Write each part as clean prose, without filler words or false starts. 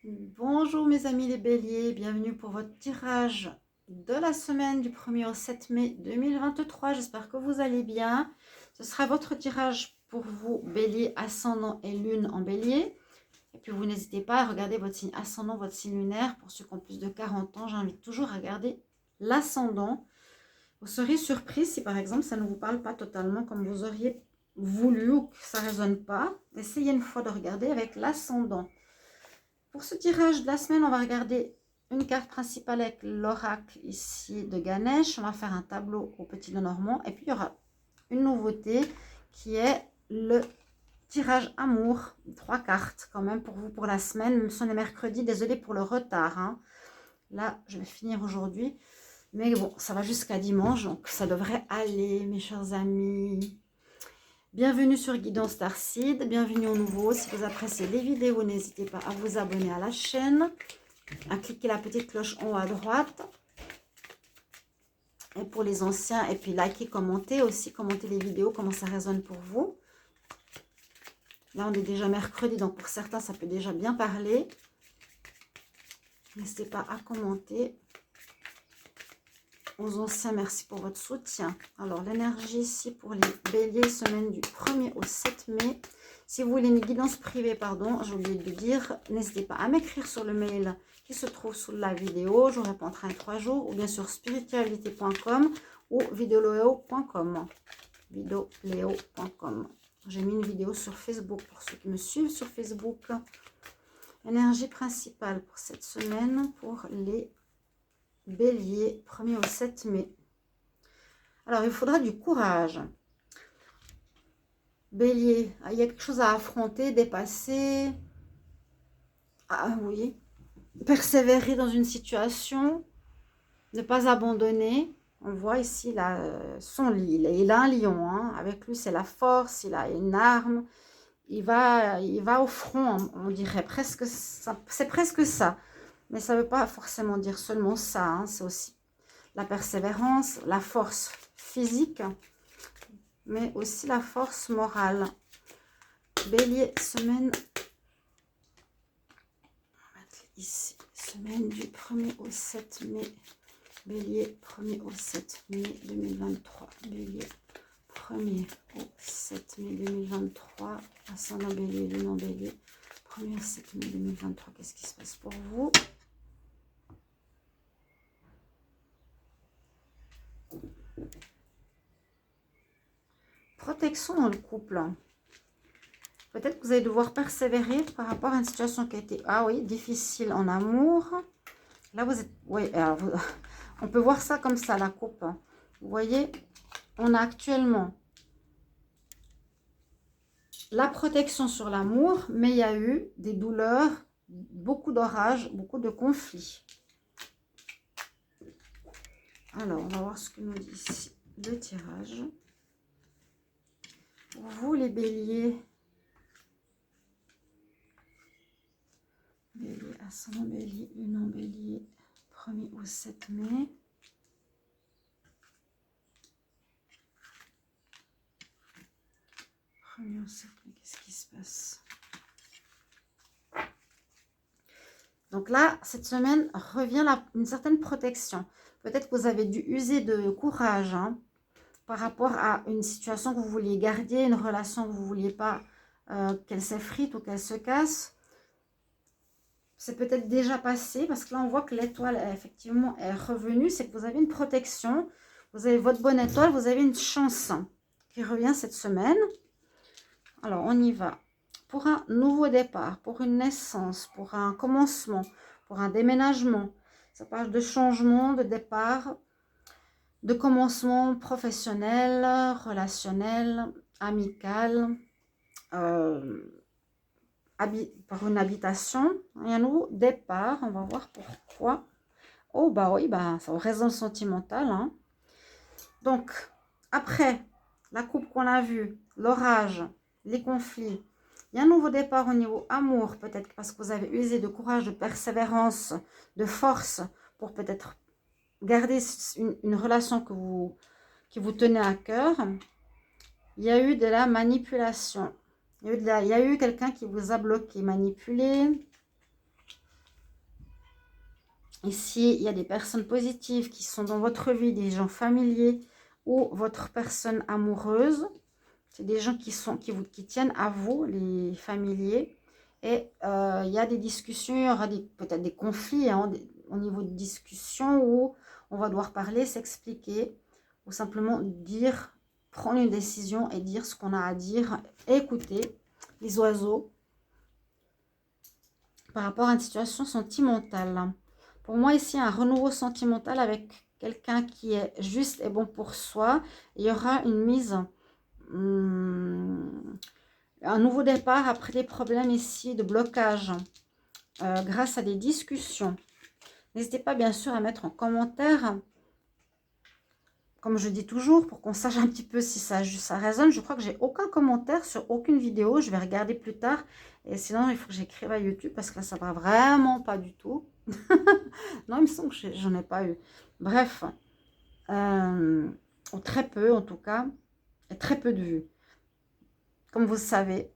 Bonjour mes amis les béliers, bienvenue pour votre tirage de la semaine du 1er au 7 mai 2023. J'espère que vous allez bien. Ce sera votre tirage pour vous, bélier, ascendant et lune en bélier. Et puis vous n'hésitez pas à regarder votre signe ascendant, votre signe lunaire. Pour ceux qui ont plus de 40 ans, j'invite toujours à regarder l'ascendant. Vous serez surpris si par exemple ça ne vous parle pas totalement comme vous auriez voulu ou que ça ne résonne pas. Essayez une fois de regarder avec l'ascendant. Pour ce tirage de la semaine, on va regarder une carte principale avec l'oracle ici de Ganesh. On va faire un tableau au petit Lenormand. Et puis, il y aura une nouveauté qui est le tirage amour. 3 cartes quand même pour vous pour la semaine. Même si on est mercredi, désolé pour le retard. Hein. Là, je vais finir aujourd'hui. Mais bon, ça va jusqu'à dimanche, donc ça devrait aller, mes chers amis. Bienvenue sur Guidance Starseed, bienvenue aux nouveaux. Si vous appréciez les vidéos, n'hésitez pas à vous abonner à la chaîne, à cliquer la petite cloche en haut à droite. Et pour les anciens, et puis likez, commentez aussi, commentez les vidéos, comment ça résonne pour vous. Là, on est déjà mercredi, donc pour certains, ça peut déjà bien parler. N'hésitez pas à commenter. Aux anciens, merci pour votre soutien. Alors, l'énergie ici pour les béliers, semaine du 1er au 7 mai. Si vous voulez une guidance privée, pardon, j'ai oublié de dire, n'hésitez pas à m'écrire sur le mail qui se trouve sous la vidéo. Je vous répondrai en 3 jours, ou bien sur spiritualité.com ou videoleo.com. Videoleo.com. J'ai mis une vidéo sur Facebook pour ceux qui me suivent sur Facebook. Énergie principale pour cette semaine pour les bélier, 1er au 7 mai. Alors, il faudra du courage. Bélier, il y a quelque chose à affronter, dépasser. Ah oui. Persévérer dans une situation. Ne pas abandonner. On voit ici là, il a un lion. Hein. Avec lui, c'est la force. Il a une arme. Il va au front, on dirait presque ça. C'est presque ça. Mais ça ne veut pas forcément dire seulement ça. Hein. C'est aussi la persévérance, la force physique, mais aussi la force morale. Bélier, semaine, on va mettre ici, semaine du 1er au 7 mai. Bélier, 1er au 7 mai 2023. Bélier, 1er au 7 mai 2023. Ascendant bélier, lune en bélier. 1er au 7 mai 2023. Qu'est-ce qui se passe pour vous? Protection dans le couple. Peut-être que vous allez devoir persévérer par rapport à une situation qui a été, ah oui, difficile en amour. Là, vous êtes, oui, alors on peut voir ça comme ça, la coupe. Vous voyez, on a actuellement la protection sur l'amour, mais il y a eu des douleurs, beaucoup d'orages, beaucoup de conflits. Alors, on va voir ce que nous dit ici le tirage. Pour vous, les béliers, bélier, ascendant bélier, lune en bélier, 1er au 7 mai. Qu'est-ce qui se passe? Donc là, cette semaine revient une certaine protection. Peut-être que vous avez dû user de courage hein, par rapport à une situation que vous vouliez garder, une relation que vous ne vouliez pas qu'elle s'effrite ou qu'elle se casse. C'est peut-être déjà passé parce que là, on voit que l'étoile, effectivement, est revenue. C'est que vous avez une protection. Vous avez votre bonne étoile. Vous avez une chance qui revient cette semaine. Alors, on y va. Pour un nouveau départ, pour une naissance, pour un commencement, pour un déménagement. Ça parle de changement, de départ, de commencement professionnel, relationnel, amical, par une habitation. Et un nouveau départ, on va voir pourquoi. Oh, bah oui, bah, ça reste dans le sentimental. Hein. Donc, après la coupe qu'on a vue, l'orage, les conflits, il y a un nouveau départ au niveau amour, peut-être parce que vous avez usé de courage, de persévérance, de force pour peut-être garder une relation qui vous tenait à cœur. Il y a eu de la manipulation. Il y a eu quelqu'un qui vous a bloqué, manipulé. Ici, il y a des personnes positives qui sont dans votre vie, des gens familiers ou votre personne amoureuse. C'est des gens qui tiennent à vous, les familiers. Et il y a des discussions, il y aura peut-être des conflits hein, au niveau de discussion où on va devoir parler, s'expliquer ou simplement dire, prendre une décision et dire ce qu'on a à dire. Écouter les oiseaux par rapport à une situation sentimentale. Pour moi, ici, un renouveau sentimental avec quelqu'un qui est juste et bon pour soi. Il y aura une mise... un nouveau départ après des problèmes ici de blocage grâce à des discussions. N'hésitez pas bien sûr à mettre en commentaire, comme je dis toujours, pour qu'on sache un petit peu si ça résonne. Je crois que j'ai aucun commentaire sur aucune vidéo. Je vais regarder plus tard. Et sinon, il faut que j'écrive à YouTube parce que là, ça va vraiment pas du tout. Non, il me semble que j'en ai pas eu. Bref, ou très peu en tout cas, et très peu de vues. Comme vous le savez,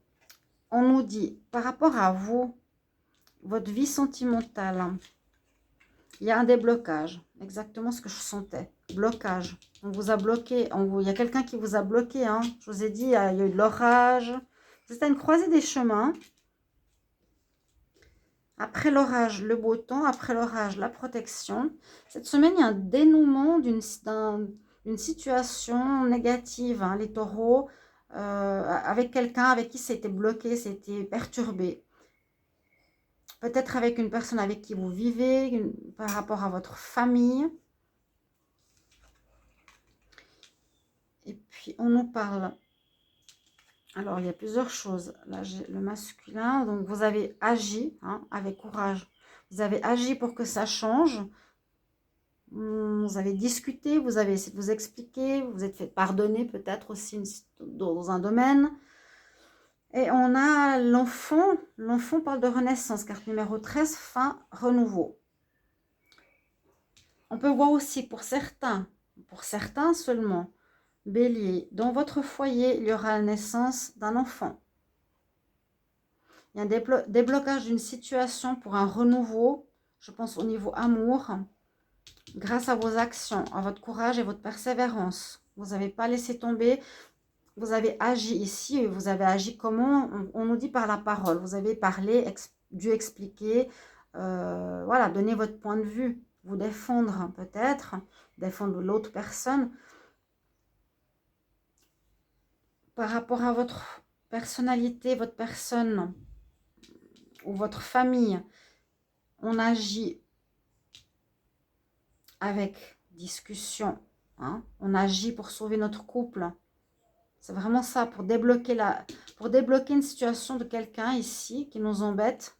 on nous dit, par rapport à vous, votre vie sentimentale, il y a un déblocage. Exactement ce que je sentais. Blocage. On vous a bloqué. Il y a quelqu'un qui vous a bloqué. Hein. Je vous ai dit, il y a eu de l'orage. Vous êtes à une croisée des chemins. Après l'orage, le beau temps. Après l'orage, la protection. Cette semaine, il y a un dénouement d'une situation négative. Hein, les taureaux, avec quelqu'un avec qui c'était bloqué, c'était perturbé. Peut-être avec une personne avec qui vous vivez, par rapport à votre famille. Et puis, on nous parle. Alors, il y a plusieurs choses. Là, j'ai le masculin. Donc, vous avez agi hein, avec courage. Vous avez agi pour que ça change. Vous avez discuté, vous avez essayé de vous expliquer. Vous êtes fait pardonner peut-être aussi dans un domaine. Et on a l'enfant. L'enfant parle de renaissance. Carte numéro 13, fin, renouveau. On peut voir aussi pour certains seulement, Bélier, dans votre foyer, il y aura la naissance d'un enfant. Il y a un déblocage d'une situation pour un renouveau, je pense au niveau amour, grâce à vos actions, à votre courage et votre persévérance. Vous n'avez pas laissé tomber, vous avez agi ici, vous avez agi comment? On nous dit par la parole, vous avez parlé, dû expliquer, voilà, donner votre point de vue, vous défendre peut-être, défendre l'autre personne. Par rapport à votre personnalité, votre personne ou votre famille, on agit avec discussion. Hein? On agit pour sauver notre couple. C'est vraiment ça, pour débloquer une situation de quelqu'un ici qui nous embête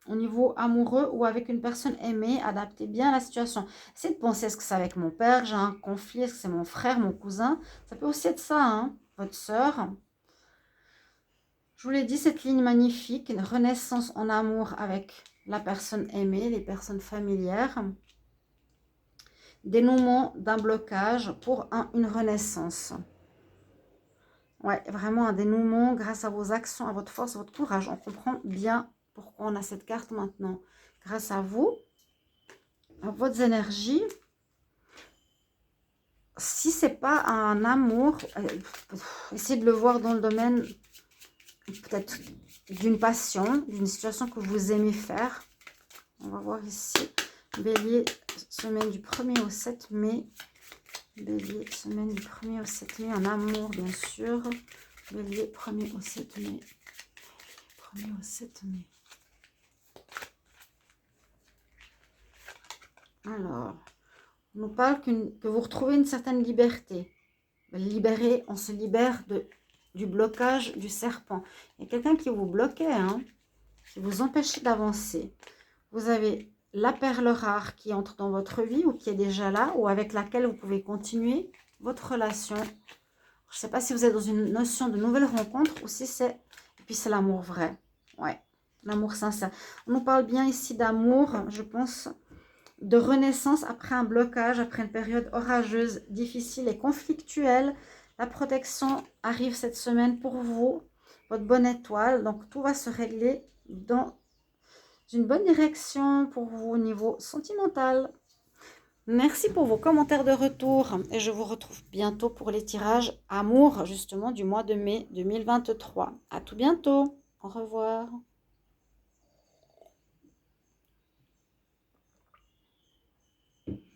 au niveau amoureux ou avec une personne aimée, adaptez bien la situation. Essayez de penser, est-ce que c'est avec mon père, j'ai un conflit, est-ce que c'est mon frère, mon cousin? Ça peut aussi être ça, hein? Votre soeur. Je vous l'ai dit, cette ligne magnifique, une renaissance en amour avec la personne aimée, les personnes familières. Dénouement d'un blocage pour une renaissance. Ouais, vraiment un dénouement grâce à vos actions, à votre force, à votre courage. On comprend bien pourquoi on a cette carte maintenant. Grâce à vous, à votre énergie. Si c'est pas un amour, essayez de le voir dans le domaine peut-être d'une passion, d'une situation que vous aimez faire. On va voir ici. Bélier, semaine du 1er au 7 mai. Bélier, semaine du 1er au 7 mai. Un amour, bien sûr. Bélier, 1er au 7 mai. 1er au 7 mai. Alors, on nous parle que vous retrouvez une certaine liberté. Libéré, on se libère du blocage du serpent. Il y a quelqu'un qui vous bloquait, hein, qui vous empêchait d'avancer. Vous avez la perle rare qui entre dans votre vie ou qui est déjà là ou avec laquelle vous pouvez continuer votre relation. Je ne sais pas si vous êtes dans une notion de nouvelle rencontre ou si c'est... Et puis c'est l'amour vrai. Ouais, l'amour sincère. On nous parle bien ici d'amour, je pense, de renaissance après un blocage, après une période orageuse, difficile et conflictuelle. La protection arrive cette semaine pour vous, votre bonne étoile. Donc tout va se régler dans une bonne direction pour vous au niveau sentimental. Merci pour vos commentaires de retour et je vous retrouve bientôt pour les tirages amour justement du mois de mai 2023. À tout bientôt. Au revoir.